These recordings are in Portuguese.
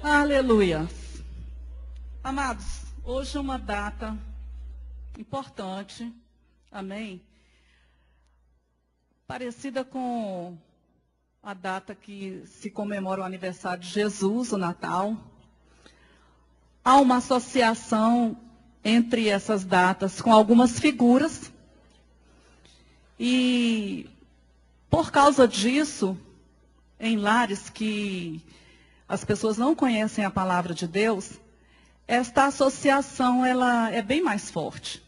Aleluia. Amados, hoje é uma data importante, amém? Parecida com a data que se comemora o aniversário de Jesus, o Natal. Há uma associação entre essas datas com algumas figuras. E, por causa disso, em lares que as pessoas não conhecem a palavra de Deus, esta associação ela é bem mais forte.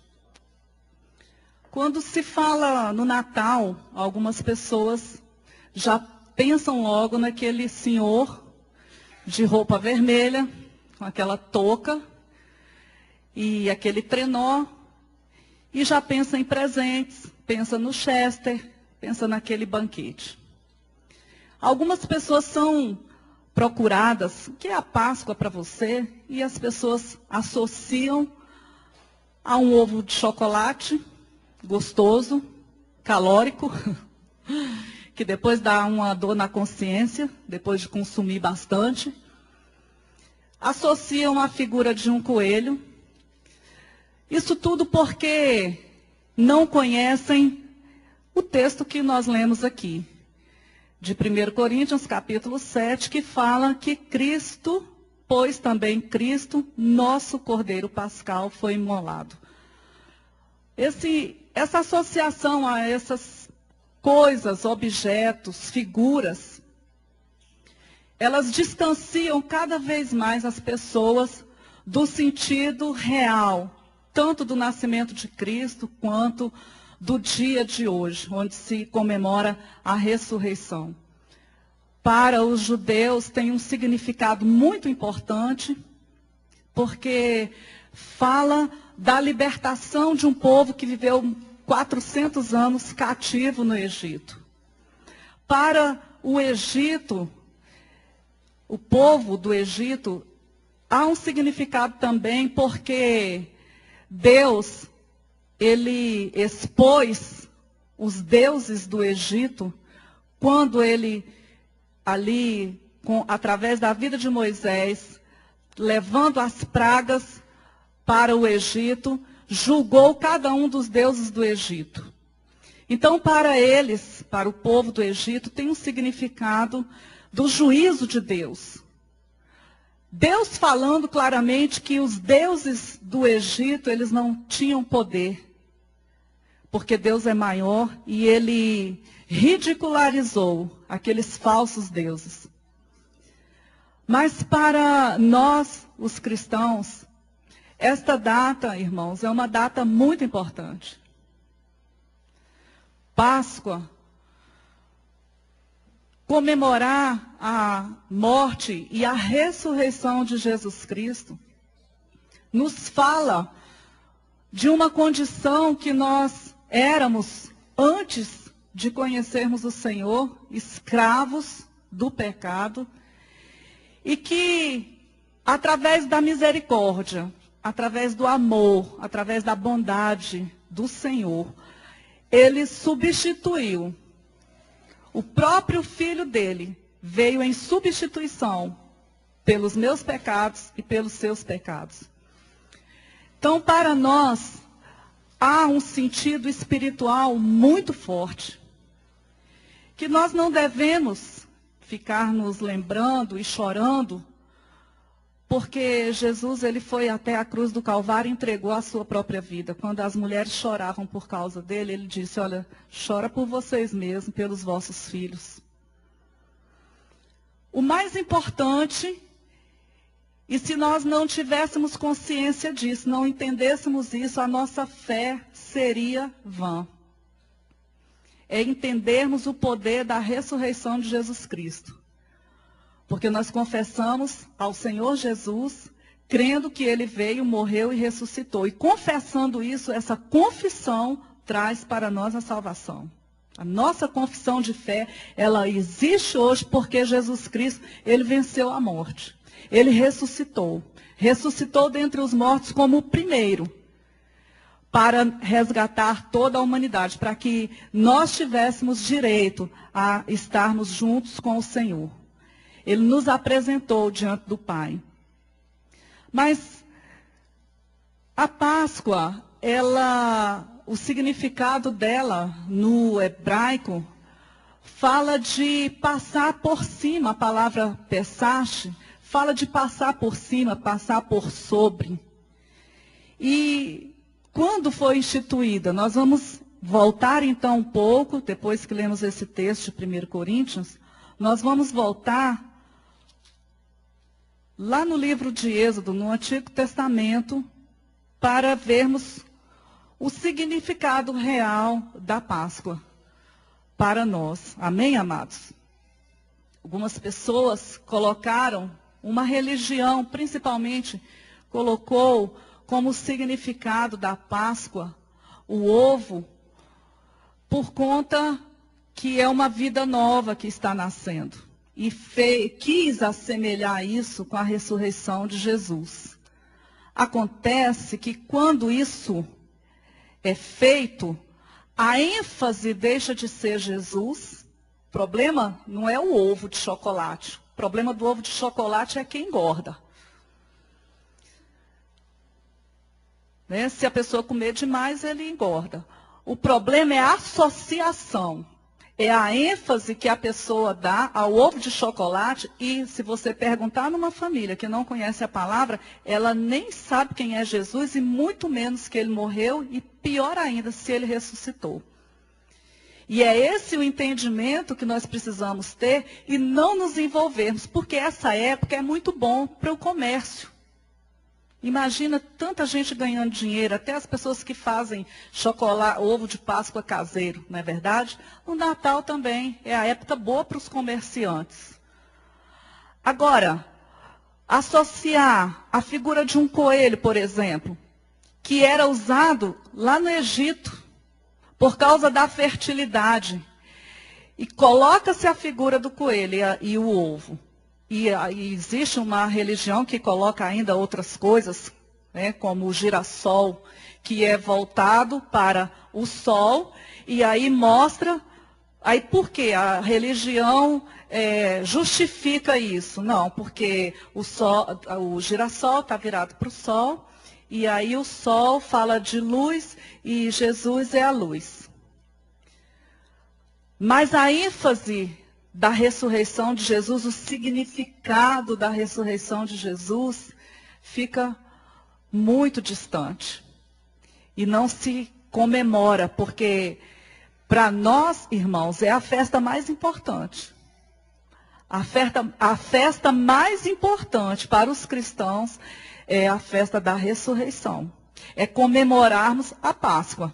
Quando se fala no Natal, algumas pessoas já pensam logo naquele senhor de roupa vermelha, com aquela touca e aquele trenó, e já pensa em presentes, pensa no Chester, pensa naquele banquete. Algumas pessoas são procuradas, o que é a Páscoa para você, e as pessoas associam a um ovo de chocolate gostoso, calórico, que depois dá uma dor na consciência, depois de consumir bastante. Associam a figura de um coelho. Isso tudo porque não conhecem o texto que nós lemos aqui, de 1 Coríntios, capítulo 7, que fala que Cristo, pois também Cristo, nosso Cordeiro Pascal, foi imolado. Essa associação a essas coisas, objetos, figuras, elas distanciam cada vez mais as pessoas do sentido real, tanto do nascimento de Cristo, quanto do dia de hoje, onde se comemora a ressurreição. Para os judeus tem um significado muito importante, porque fala da libertação de um povo que viveu 400 anos cativo no Egito. Para o Egito, o povo do Egito, há um significado também porque Deus, ele expôs os deuses do Egito quando ele, ali, através da vida de Moisés, levando as pragas para o Egito, julgou cada um dos deuses do Egito. Então, para eles, para o povo do Egito, tem um significado do juízo de Deus. Deus falando claramente que os deuses do Egito, eles não tinham poder, porque Deus é maior, e ele ridicularizou aqueles falsos deuses. Mas para nós, os cristãos, esta data, irmãos, é uma data muito importante. Páscoa, comemorar a morte e a ressurreição de Jesus Cristo, nos fala de uma condição que nós éramos antes de conhecermos o Senhor, escravos do pecado, e que, através da misericórdia, através do amor, através da bondade do Senhor, ele substituiu. O próprio Filho dele veio em substituição pelos meus pecados e pelos seus pecados. Então, para nós, há um sentido espiritual muito forte, que nós não devemos ficar nos lembrando e chorando, porque Jesus, ele foi até a cruz do Calvário e entregou a sua própria vida. Quando as mulheres choravam por causa dele, ele disse, olha, chora por vocês mesmos, pelos vossos filhos. O mais importante, e se nós não tivéssemos consciência disso, não entendêssemos isso, a nossa fé seria vã. É entendermos o poder da ressurreição de Jesus Cristo. Porque nós confessamos ao Senhor Jesus, crendo que ele veio, morreu e ressuscitou. E confessando isso, essa confissão traz para nós a salvação. A nossa confissão de fé, ela existe hoje porque Jesus Cristo, ele venceu a morte. Ele ressuscitou. Ressuscitou dentre os mortos como o primeiro, para resgatar toda a humanidade, para que nós tivéssemos direito a estarmos juntos com o Senhor. Ele nos apresentou diante do Pai. Mas a Páscoa, o significado dela no hebraico fala de passar por cima. A palavra pesach fala de passar por cima, passar por sobre. E quando foi instituída, nós vamos voltar então um pouco, depois que lemos esse texto de 1 Coríntios, nós vamos voltar lá no livro de Êxodo, no Antigo Testamento, para vermos o significado real da Páscoa para nós. Amém, amados? Algumas pessoas colocaram uma religião, principalmente, colocou como significado da Páscoa o ovo, por conta que é uma vida nova que está nascendo. E quis assemelhar isso com a ressurreição de Jesus. Acontece que quando isso é feito, a ênfase deixa de ser Jesus. O problema não é o ovo de chocolate. O problema do ovo de chocolate é que engorda. Né? Se a pessoa comer demais, ele engorda. O problema é a associação. É a ênfase que a pessoa dá ao ovo de chocolate. E se você perguntar numa família que não conhece a palavra, ela nem sabe quem é Jesus e muito menos que ele morreu e pior ainda, se ele ressuscitou. E é esse o entendimento que nós precisamos ter e não nos envolvermos, porque essa época é muito bom para o comércio. Imagina tanta gente ganhando dinheiro, até as pessoas que fazem chocolate, ovo de Páscoa caseiro, não é verdade? O Natal também é a época boa para os comerciantes. Agora, associar a figura de um coelho, por exemplo, que era usado lá no Egito, por causa da fertilidade, e coloca-se a figura do coelho e o ovo. E existe uma religião que coloca ainda outras coisas, né, como o girassol, que é voltado para o sol, e aí mostra, aí por que a religião justifica isso? Não, porque o girassol está virado para o sol, e aí o sol fala de luz, e Jesus é a luz. Mas a ênfase da ressurreição de Jesus, o significado da ressurreição de Jesus fica muito distante. E não se comemora, porque para nós, irmãos, é a festa mais importante. A festa mais importante para os cristãos é a festa da ressurreição. É comemorarmos a Páscoa.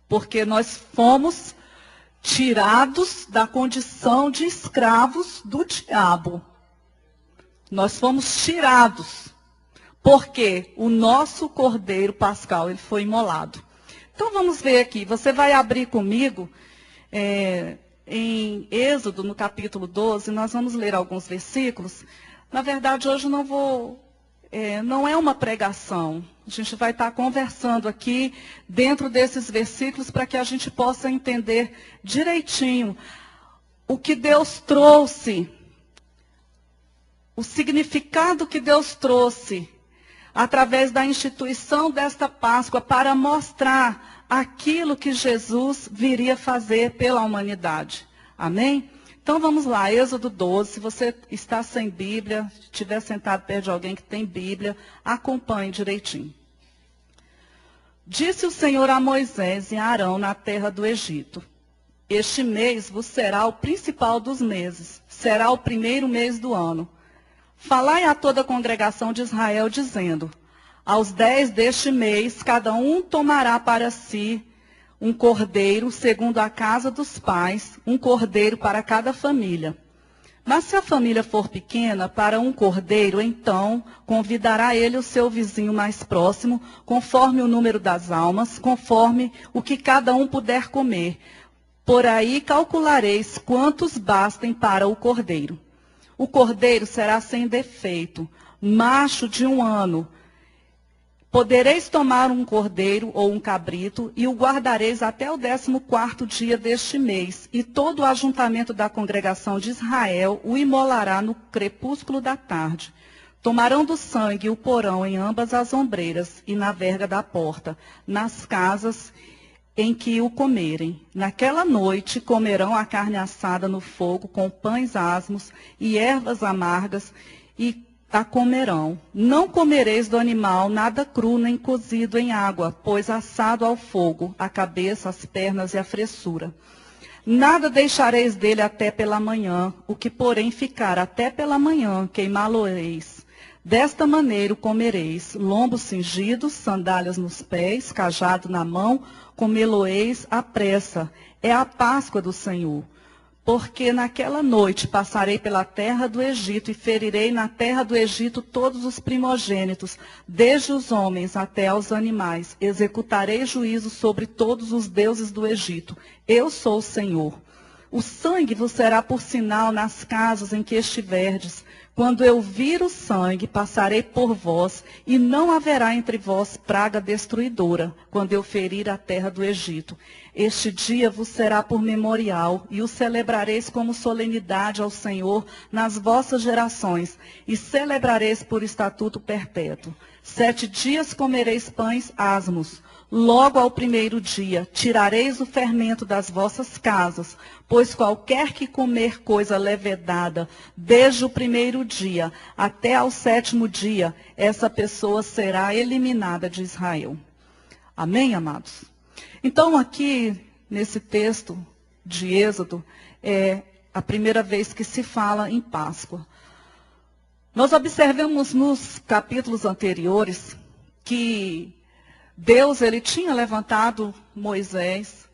Porque nós fomos tirados da condição de escravos do diabo. Nós fomos tirados, porque o nosso Cordeiro Pascal ele foi imolado. Então vamos ver aqui, você vai abrir comigo em Êxodo, no capítulo 12, nós vamos ler alguns versículos. Na verdade, hoje não é uma pregação. A gente vai estar conversando aqui dentro desses versículos para que a gente possa entender direitinho o que Deus trouxe, o significado que Deus trouxe através da instituição desta Páscoa para mostrar aquilo que Jesus viria fazer pela humanidade. Amém? Então vamos lá, Êxodo 12, se você está sem Bíblia, se estiver sentado perto de alguém que tem Bíblia, acompanhe direitinho. Disse o Senhor a Moisés e a Arão na terra do Egito: este mês vos será o principal dos meses, será o primeiro mês do ano. Falai a toda a congregação de Israel, dizendo: aos 10 deste mês, cada um tomará para si um cordeiro, segundo a casa dos pais, um cordeiro para cada família. Mas se a família for pequena, para um cordeiro, então convidará ele o seu vizinho mais próximo, conforme o número das almas, conforme o que cada um puder comer. Por aí calculareis quantos bastem para o cordeiro. O cordeiro será sem defeito, macho de 1 ano. Podereis tomar um cordeiro ou um cabrito, e o guardareis até o 14º dia deste mês, e todo o ajuntamento da congregação de Israel o imolará no crepúsculo da tarde. Tomarão do sangue e o porão em ambas as ombreiras, e na verga da porta, nas casas em que o comerem. Naquela noite comerão a carne assada no fogo, com pães asmos e ervas amargas, e a comerão. Não comereis do animal nada cru nem cozido em água, pois assado ao fogo, a cabeça, as pernas e a fressura. Nada deixareis dele até pela manhã, o que porém ficar até pela manhã, queimá-lo-eis. Desta maneira o comereis, lombos cingidos, sandálias nos pés, cajado na mão, comê-lo-eis à pressa. É a Páscoa do Senhor. Porque naquela noite passarei pela terra do Egito e ferirei na terra do Egito todos os primogênitos, desde os homens até aos animais. Executarei juízo sobre todos os deuses do Egito. Eu sou o Senhor. O sangue vos será por sinal nas casas em que estiverdes. Quando eu vir o sangue, passarei por vós, e não haverá entre vós praga destruidora, quando eu ferir a terra do Egito. Este dia vos será por memorial, e o celebrareis como solenidade ao Senhor nas vossas gerações, e celebrareis por estatuto perpétuo. 7 dias comereis pães asmos. Logo ao primeiro dia, tirareis o fermento das vossas casas, pois qualquer que comer coisa levedada, desde o primeiro dia até ao 7º dia, essa pessoa será eliminada de Israel. Amém, amados? Então, aqui, nesse texto de Êxodo, é a primeira vez que se fala em Páscoa. Nós observamos nos capítulos anteriores que Deus, ele tinha levantado Moisés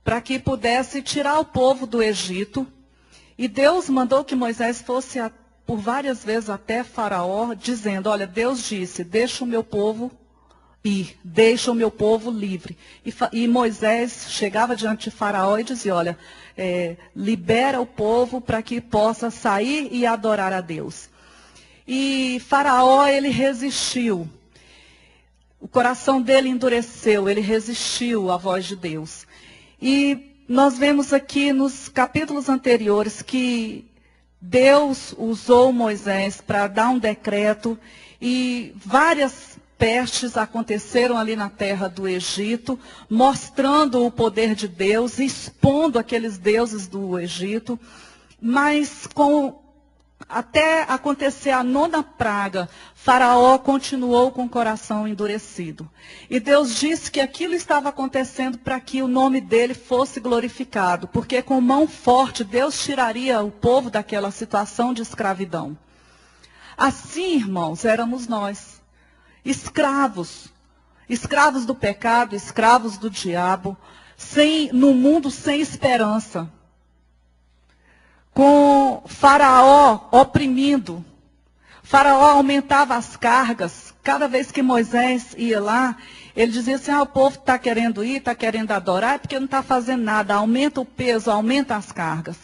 para que pudesse tirar o povo do Egito. E Deus mandou que Moisés fosse por várias vezes até Faraó, dizendo, olha, Deus disse, deixa o meu povo ir, deixa o meu povo livre. E Moisés chegava diante de Faraó e dizia, olha, libera o povo para que possa sair e adorar a Deus. E Faraó, ele resistiu. O coração dele endureceu, ele resistiu à voz de Deus. E nós vemos aqui nos capítulos anteriores que Deus usou Moisés para dar um decreto e várias pestes aconteceram ali na terra do Egito, mostrando o poder de Deus, expondo aqueles deuses do Egito, mas até acontecer a 9ª praga, Faraó continuou com o coração endurecido. E Deus disse que aquilo estava acontecendo para que o nome dele fosse glorificado, porque com mão forte Deus tiraria o povo daquela situação de escravidão. Assim, irmãos, éramos nós, escravos do pecado, escravos do diabo, no mundo sem esperança. Com Faraó oprimindo. Faraó aumentava as cargas. Cada vez que Moisés ia lá, ele dizia assim, o povo está querendo ir, está querendo adorar, é porque não está fazendo nada. Aumenta o peso, aumenta as cargas.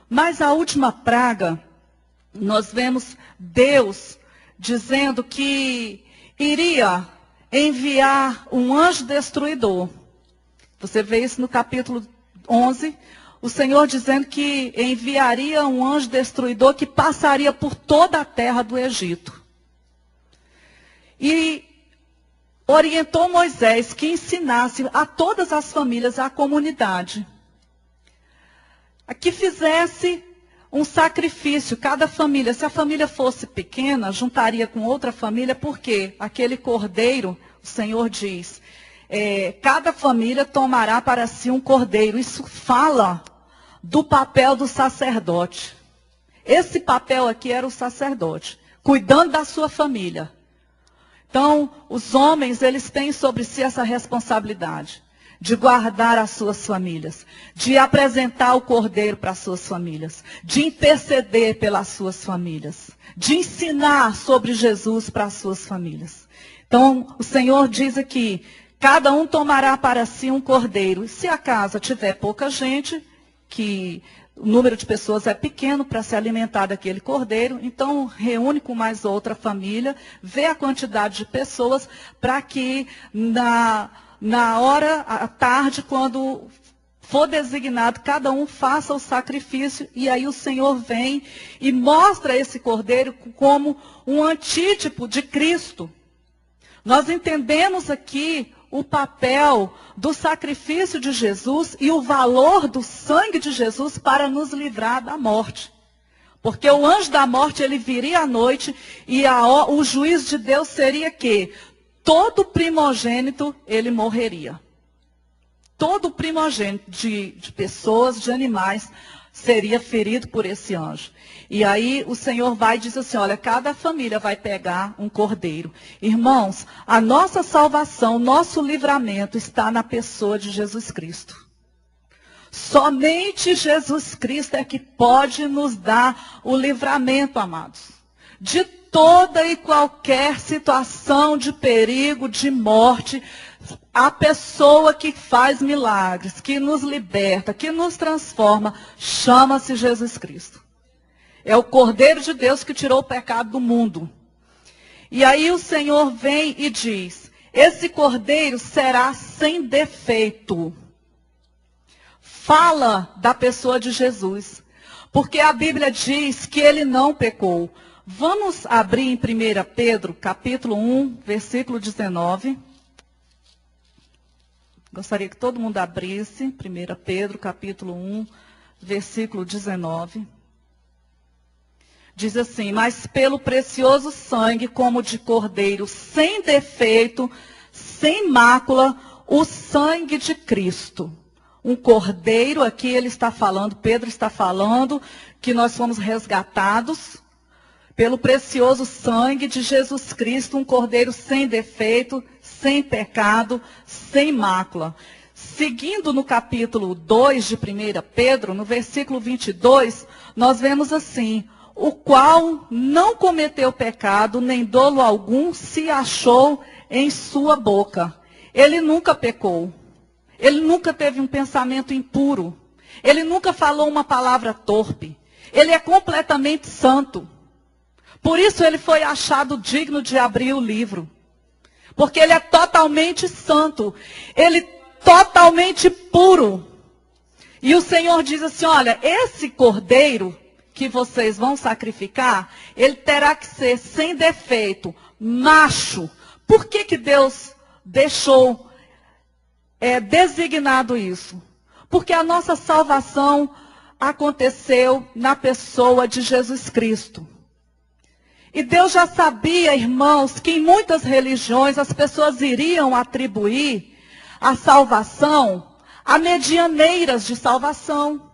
Mas a última praga, nós vemos Deus dizendo que iria enviar um anjo destruidor. Você vê isso no capítulo 11, o Senhor dizendo que enviaria um anjo destruidor que passaria por toda a terra do Egito. E orientou Moisés que ensinasse a todas as famílias, à comunidade, a que fizesse um sacrifício, cada família. Se a família fosse pequena, juntaria com outra família, porque aquele cordeiro, o Senhor diz, cada família tomará para si um cordeiro. Isso fala do papel do sacerdote. Esse papel aqui era o sacerdote, cuidando da sua família. Então, os homens, eles têm sobre si essa responsabilidade de guardar as suas famílias, de apresentar o cordeiro para as suas famílias, de interceder pelas suas famílias, de ensinar sobre Jesus para as suas famílias. Então, o Senhor diz aqui, cada um tomará para si um cordeiro. E se a casa tiver pouca gente, que o número de pessoas é pequeno para se alimentar daquele cordeiro, então reúne com mais outra família, vê a quantidade de pessoas para que na hora, à tarde, quando for designado, cada um faça o sacrifício, e aí o Senhor vem e mostra esse cordeiro como um antítipo de Cristo. Nós entendemos aqui o papel do sacrifício de Jesus e o valor do sangue de Jesus para nos livrar da morte. Porque o anjo da morte, ele viria à noite e o juízo de Deus seria que todo primogênito, ele morreria. Todo primogênito de pessoas, de animais, seria ferido por esse anjo. E aí o Senhor vai e diz assim, olha, cada família vai pegar um cordeiro. Irmãos, a nossa salvação, nosso livramento está na pessoa de Jesus Cristo. Somente Jesus Cristo é que pode nos dar o livramento, amados. De toda e qualquer situação de perigo, de morte, a pessoa que faz milagres, que nos liberta, que nos transforma, chama-se Jesus Cristo. É o Cordeiro de Deus que tirou o pecado do mundo. E aí o Senhor vem e diz, esse Cordeiro será sem defeito. Fala da pessoa de Jesus, porque a Bíblia diz que ele não pecou. Vamos abrir em 1 Pedro, capítulo 1, versículo 19. Gostaria que todo mundo abrisse, 1 Pedro, capítulo 1, versículo 19. Diz assim, mas pelo precioso sangue, como de cordeiro, sem defeito, sem mácula, o sangue de Cristo. Um cordeiro, aqui ele está falando, Pedro está falando, que nós fomos resgatados pelo precioso sangue de Jesus Cristo, um cordeiro sem defeito, sem pecado, sem mácula. Seguindo no capítulo 2 de 1 Pedro, no versículo 22, nós vemos assim, o qual não cometeu pecado, nem dolo algum se achou em sua boca. Ele nunca pecou. Ele nunca teve um pensamento impuro. Ele nunca falou uma palavra torpe. Ele é completamente santo. Por isso ele foi achado digno de abrir o livro. Porque ele é totalmente santo. Ele é totalmente puro. E o Senhor diz assim, olha, esse cordeiro que vocês vão sacrificar, ele terá que ser sem defeito, macho. Por que Deus deixou designado isso? Porque a nossa salvação aconteceu na pessoa de Jesus Cristo. E Deus já sabia, irmãos, que em muitas religiões as pessoas iriam atribuir a salvação a medianeiras de salvação,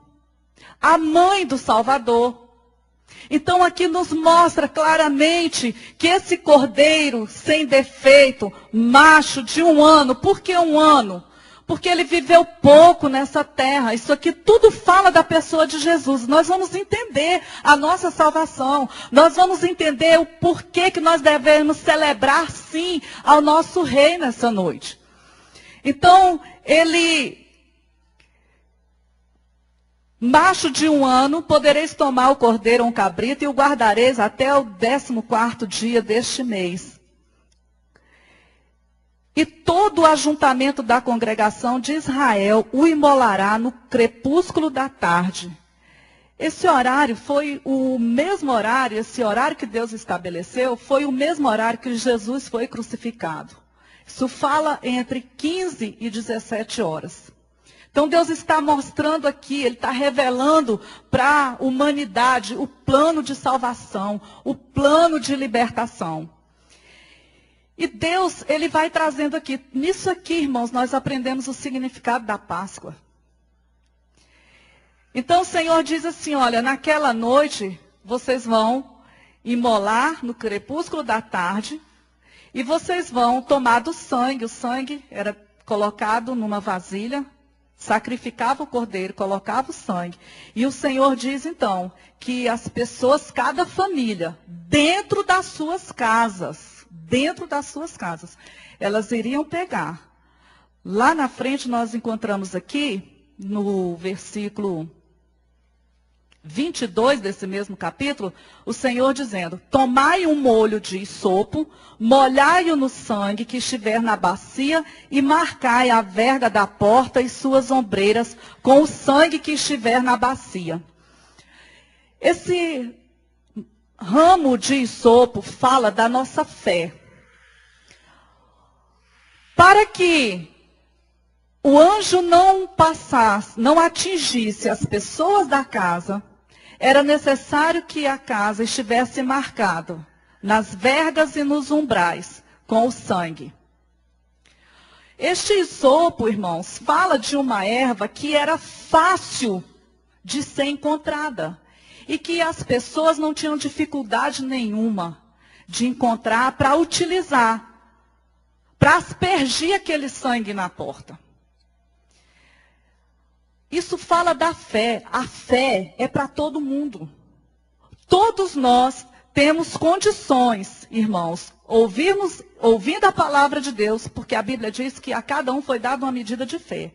a mãe do Salvador. Então aqui nos mostra claramente que esse cordeiro sem defeito, macho de 1 ano, por que 1 ano? Porque ele viveu pouco nessa terra. Isso aqui tudo fala da pessoa de Jesus. Nós vamos entender a nossa salvação. Nós vamos entender o porquê que nós devemos celebrar, sim, ao nosso rei nessa noite. Então, macho de 1 ano, podereis tomar o cordeiro ou um cabrito e o guardareis até o 14º dia deste mês. E todo o ajuntamento da congregação de Israel o imolará no crepúsculo da tarde. Esse horário foi o mesmo horário, esse horário que Deus estabeleceu, foi o mesmo horário que Jesus foi crucificado. Isso fala entre 15 e 17 horas. Então Deus está mostrando aqui, Ele está revelando para a humanidade o plano de salvação, o plano de libertação. E Deus, Ele vai trazendo aqui, nisso aqui, irmãos, nós aprendemos o significado da Páscoa. Então o Senhor diz assim, olha, naquela noite vocês vão imolar no crepúsculo da tarde e vocês vão tomar do sangue. O sangue era colocado numa vasilha, sacrificava o cordeiro, colocava o sangue. E o Senhor diz então que as pessoas, cada família, dentro das suas casas, elas iriam pegar. Lá na frente nós encontramos aqui, no versículo 22 desse mesmo capítulo, o Senhor dizendo: tomai um molho de isopo, molhai-o no sangue que estiver na bacia e marcai a verga da porta e suas ombreiras com o sangue que estiver na bacia. Esse ramo de isopo fala da nossa fé. Para que o anjo não passasse, não atingisse as pessoas da casa, era necessário que a casa estivesse marcada nas vergas e nos umbrais com o sangue. Este isopo, irmãos, fala de uma erva que era fácil de ser encontrada e que as pessoas não tinham dificuldade nenhuma de encontrar para utilizar, para aspergir aquele sangue na porta. Isso fala da fé. A fé é para todo mundo. Todos nós temos condições, irmãos, ouvindo a palavra de Deus, porque a Bíblia diz que a cada um foi dada uma medida de fé,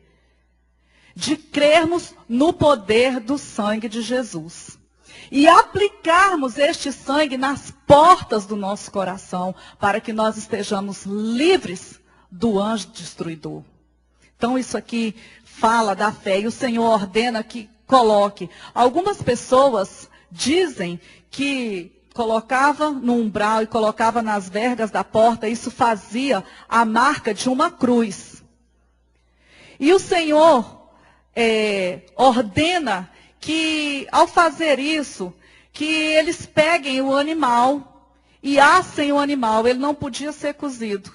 de crermos no poder do sangue de Jesus. E aplicarmos este sangue nas portas do nosso coração, para que nós estejamos livres do anjo destruidor. Então isso aqui fala da fé, e o Senhor ordena que coloque. Algumas pessoas dizem que colocava no umbral e colocava nas vergas da porta, isso fazia a marca de uma cruz. E o Senhor ordena que, ao fazer isso, que eles peguem o animal e assem o animal. Ele não podia ser cozido.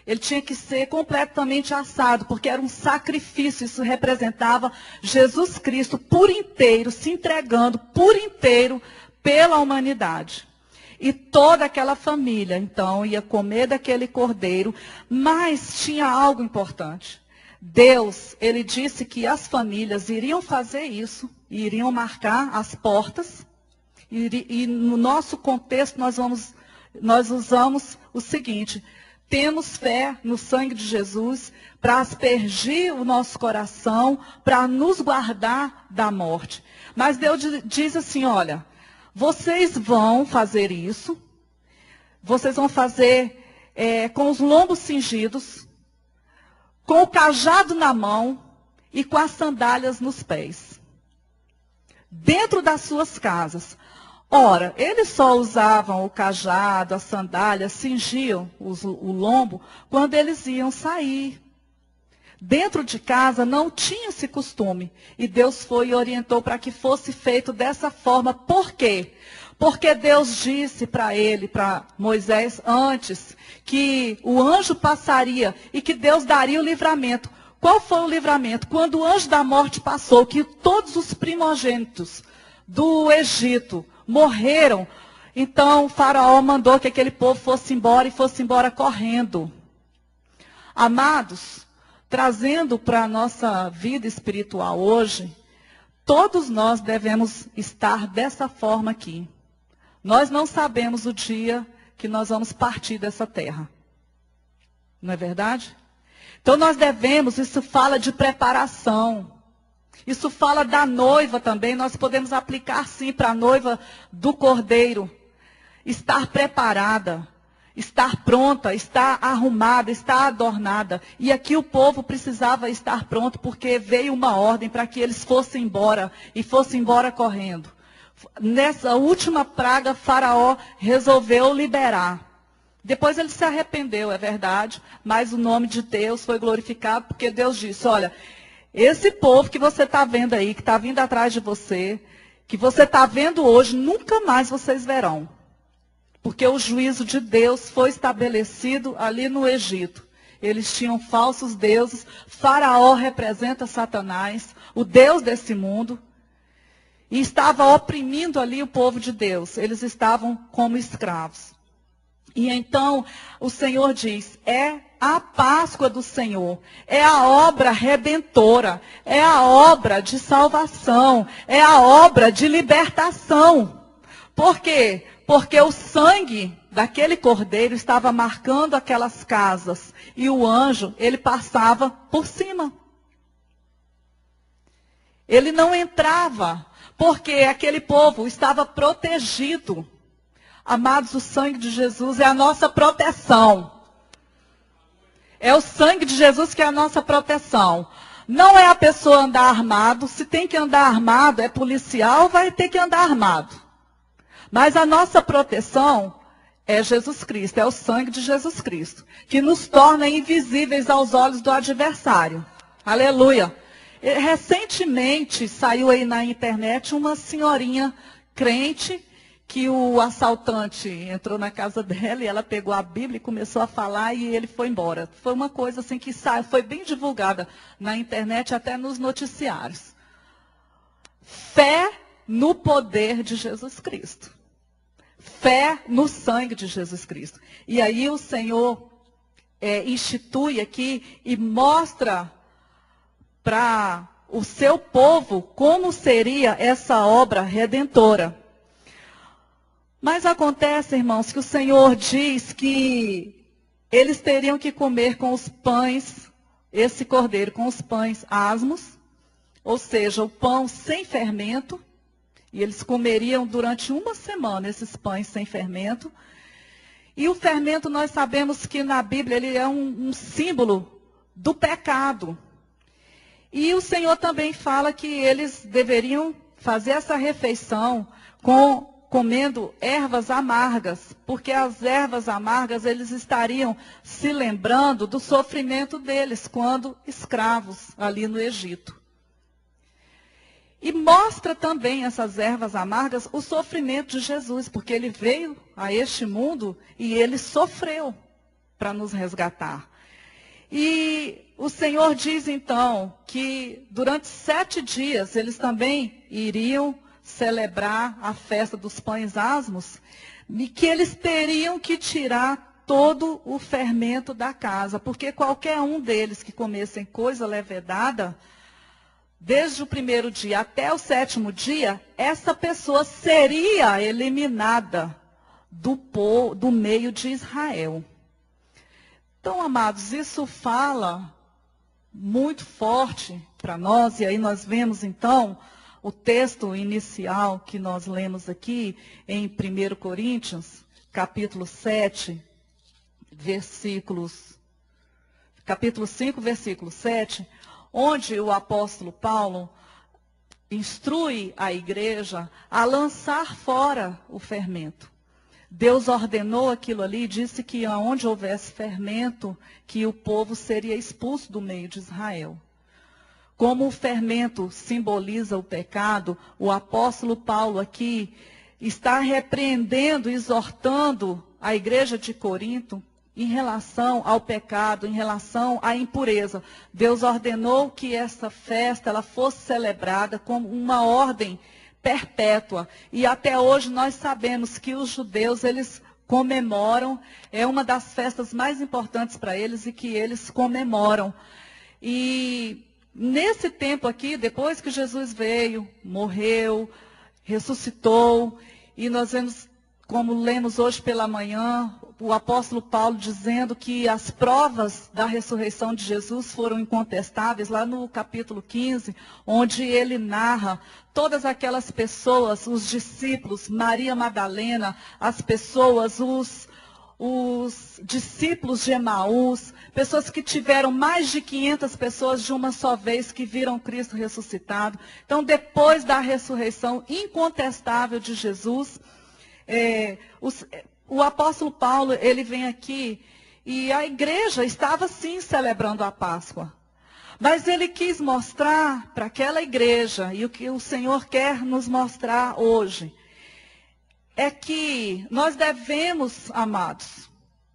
Ele tinha que ser completamente assado, porque era um sacrifício. Isso representava Jesus Cristo por inteiro, se entregando por inteiro pela humanidade. E toda aquela família, então, ia comer daquele cordeiro, mas tinha algo importante. Deus, ele disse que as famílias iriam fazer isso, iriam marcar as portas, e no nosso contexto nós usamos o seguinte: temos fé no sangue de Jesus para aspergir o nosso coração, para nos guardar da morte. Mas Deus diz assim: olha, vocês vão fazer isso, vocês vão fazer com os lombos cingidos, com o cajado na mão e com as sandálias nos pés, dentro das suas casas. Ora, eles só usavam o cajado, a sandália, cingiam o lombo quando eles iam sair. Dentro de casa não tinha esse costume. E Deus foi e orientou para que fosse feito dessa forma. Por quê? Porque Deus disse para ele, para Moisés, antes, que o anjo passaria e que Deus daria o livramento. Qual foi o livramento? Quando o anjo da morte passou, que todos os primogênitos do Egito morreram, então o faraó mandou que aquele povo fosse embora e fosse embora correndo. Amados, trazendo para a nossa vida espiritual hoje, todos nós devemos estar dessa forma aqui. Nós não sabemos o dia que nós vamos partir dessa terra. Não é verdade? Então nós devemos, isso fala de preparação. Isso fala da noiva também, nós podemos aplicar sim para a noiva do Cordeiro. Estar preparada, estar pronta, estar arrumada, estar adornada. E aqui o povo precisava estar pronto, porque veio uma ordem para que eles fossem embora, e fossem embora correndo. Nessa última praga, Faraó resolveu liberar. Depois ele se arrependeu, é verdade, mas o nome de Deus foi glorificado, porque Deus disse: olha, esse povo que você está vendo aí, que está vindo atrás de você, que você está vendo hoje, nunca mais vocês verão. Porque o juízo de Deus foi estabelecido ali no Egito. Eles tinham falsos deuses. Faraó representa Satanás, o Deus desse mundo. E estava oprimindo ali o povo de Deus. Eles estavam como escravos. E então o Senhor diz: é a Páscoa do Senhor, é a obra redentora, é a obra de salvação, é a obra de libertação. Por quê? Porque o sangue daquele cordeiro estava marcando aquelas casas e o anjo, ele passava por cima. Ele não entrava, porque aquele povo estava protegido. Amados, o sangue de Jesus é a nossa proteção. É o sangue de Jesus que é a nossa proteção. Não é a pessoa andar armado. Se tem que andar armado, é policial, vai ter que andar armado. Mas a nossa proteção é Jesus Cristo, é o sangue de Jesus Cristo, que nos torna invisíveis aos olhos do adversário. Aleluia. Recentemente saiu aí na internet uma senhorinha crente, que o assaltante entrou na casa dela e ela pegou a Bíblia e começou a falar e ele foi embora. Foi uma coisa assim que foi bem divulgada na internet, até nos noticiários. Fé no poder de Jesus Cristo. Fé no sangue de Jesus Cristo. E aí o Senhor institui aqui e mostra para o seu povo como seria essa obra redentora. Mas acontece, irmãos, que o Senhor diz que eles teriam que comer com os pães, esse cordeiro com os pães asmos, ou seja, o pão sem fermento, e eles comeriam durante uma semana esses pães sem fermento. E o fermento, nós sabemos que na Bíblia ele é um símbolo do pecado. E o Senhor também fala que eles deveriam fazer essa refeição comendo ervas amargas, porque as ervas amargas eles estariam se lembrando do sofrimento deles quando escravos ali no Egito. E mostra também essas ervas amargas o sofrimento de Jesus, porque ele veio a este mundo e ele sofreu para nos resgatar. E o Senhor diz então que durante 7 dias eles também iriam celebrar a festa dos pães asmos, e que eles teriam que tirar todo o fermento da casa, porque qualquer um deles que comessem coisa levedada, desde o primeiro dia até o 7º dia, essa pessoa seria eliminada do meio de Israel. Então, amados, isso fala muito forte para nós, e aí nós vemos então o texto inicial que nós lemos aqui em 1 Coríntios, capítulo 7, capítulo 5, versículo 7, onde o apóstolo Paulo instrui a igreja a lançar fora o fermento. Deus ordenou aquilo ali e disse que onde houvesse fermento, que o povo seria expulso do meio de Israel. Como o fermento simboliza o pecado, o apóstolo Paulo aqui está repreendendo, exortando a igreja de Corinto em relação ao pecado, em relação à impureza. Deus ordenou que essa festa ela fosse celebrada como uma ordem perpétua. E até hoje nós sabemos que os judeus, eles comemoram, é uma das festas mais importantes para eles e que eles comemoram. E nesse tempo aqui, depois que Jesus veio, morreu, ressuscitou, e nós vemos, como lemos hoje pela manhã, o apóstolo Paulo dizendo que as provas da ressurreição de Jesus foram incontestáveis, lá no capítulo 15, onde ele narra todas aquelas pessoas, os discípulos, Maria Madalena, as pessoas, os discípulos de Emaús, pessoas que tiveram mais de 500 pessoas de uma só vez que viram Cristo ressuscitado. Então, depois da ressurreição incontestável de Jesus, o apóstolo Paulo, ele vem aqui e a igreja estava sim celebrando a Páscoa. Mas ele quis mostrar para aquela igreja, e o que o Senhor quer nos mostrar hoje, é que nós devemos, amados,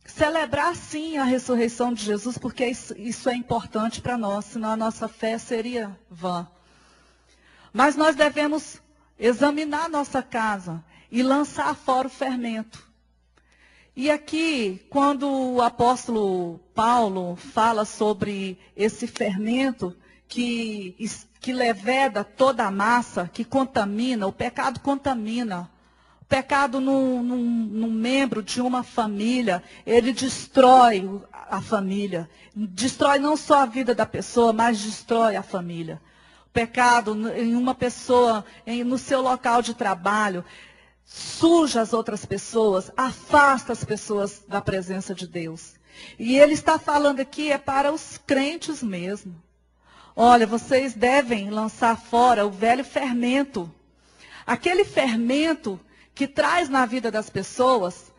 celebrar sim a ressurreição de Jesus, porque isso é importante para nós, senão a nossa fé seria vã. Mas nós devemos examinar nossa casa e lançar fora o fermento. E aqui, quando o apóstolo Paulo fala sobre esse fermento que leveda toda a massa, que contamina, o pecado contamina. O pecado num membro de uma família, ele destrói a família. Destrói não só a vida da pessoa, mas destrói a família. O pecado em uma pessoa, no seu local de trabalho, suja as outras pessoas, afasta as pessoas da presença de Deus. E ele está falando aqui para os crentes mesmo. Olha, vocês devem lançar fora o velho fermento. Aquele fermento que traz na vida das pessoas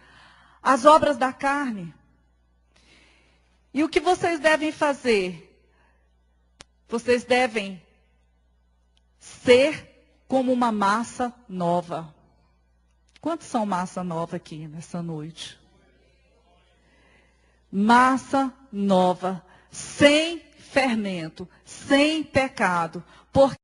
as obras da carne. E o que vocês devem fazer? Vocês devem ser como uma massa nova. Quantos são massa nova aqui nessa noite? Massa nova, sem fermento, sem pecado. Porque